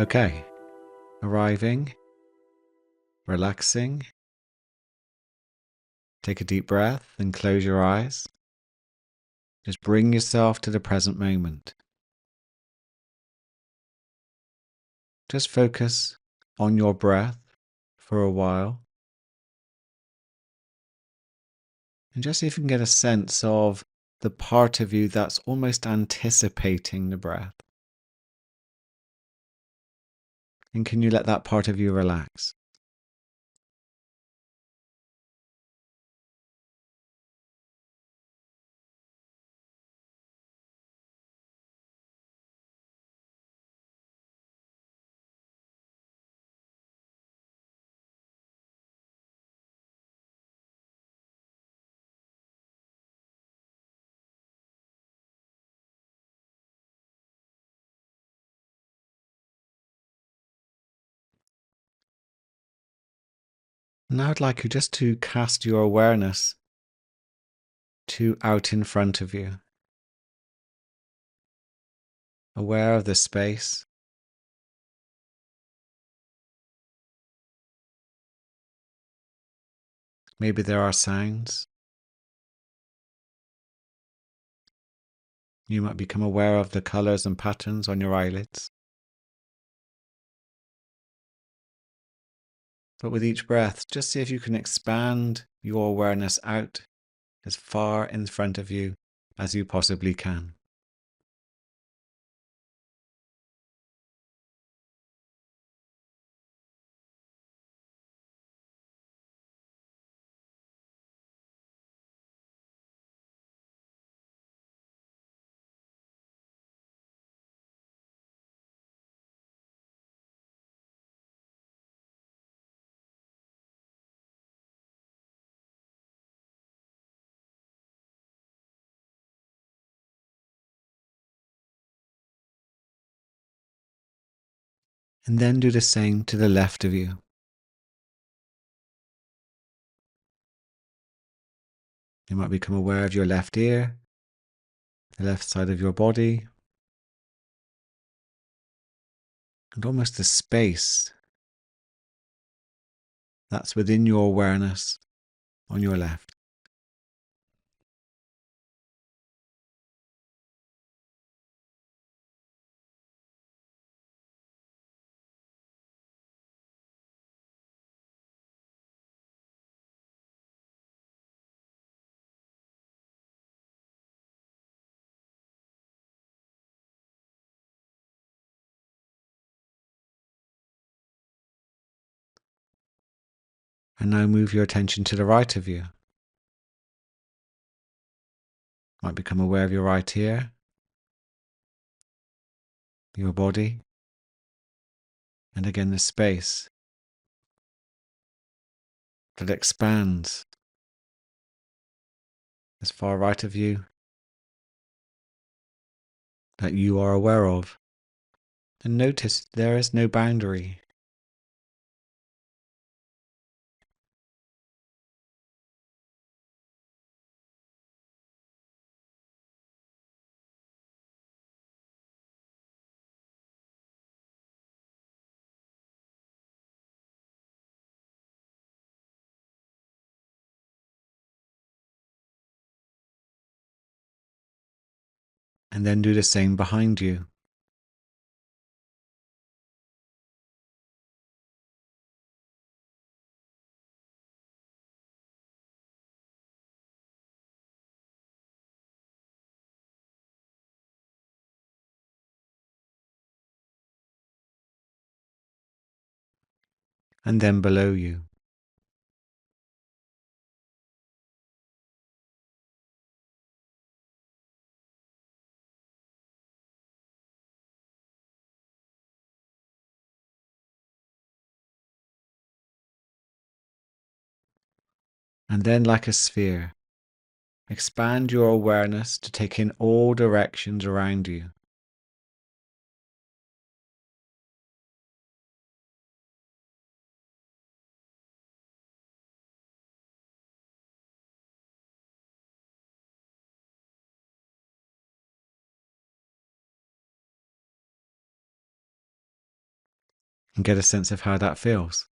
Okay, arriving, relaxing. Take a deep breath and close your eyes. Just bring yourself to the present moment. Just focus on your breath for a while. And just see if you can get a sense of the part of you that's almost anticipating the breath. And can you let that part of you relax? Now I'd like you just to cast your awareness to out in front of you. Aware of the space. Maybe there are sounds. You might become aware of the colors and patterns on your eyelids. But with each breath, just see if you can expand your awareness out as far in front of you as you possibly can. And then do the same to the left of you. You might become aware of your left ear, the left side of your body, and almost the space that's within your awareness on your left. And now move your attention to the right of you. Might become aware of your right ear, your body, and again the space that expands as far right of you that you are aware of. And notice there is no boundary. And then do the same behind you. And then below you. And then, like a sphere, expand your awareness to take in all directions around you. and get a sense of how that feels.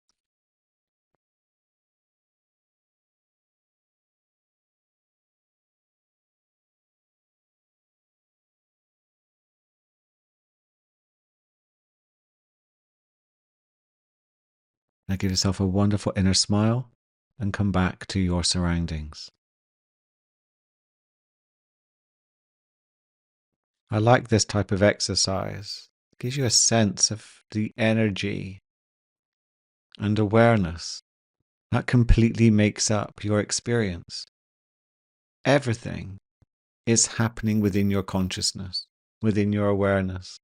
Now give yourself a wonderful inner smile and come back to your surroundings. I like this type of exercise. It gives you a sense of the energy and awareness that completely makes up your experience. Everything is happening within your consciousness, within your awareness.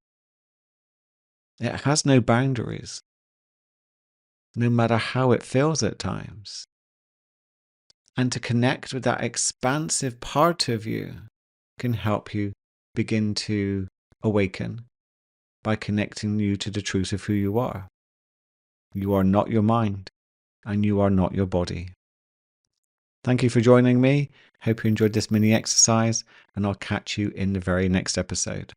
It has no boundaries, no matter how it feels at times. And to connect with that expansive part of you can help you begin to awaken by connecting you to the truth of who you are. You are not your mind, and you are not your body. Thank you for joining me. Hope you enjoyed this mini exercise, and I'll catch you in the very next episode.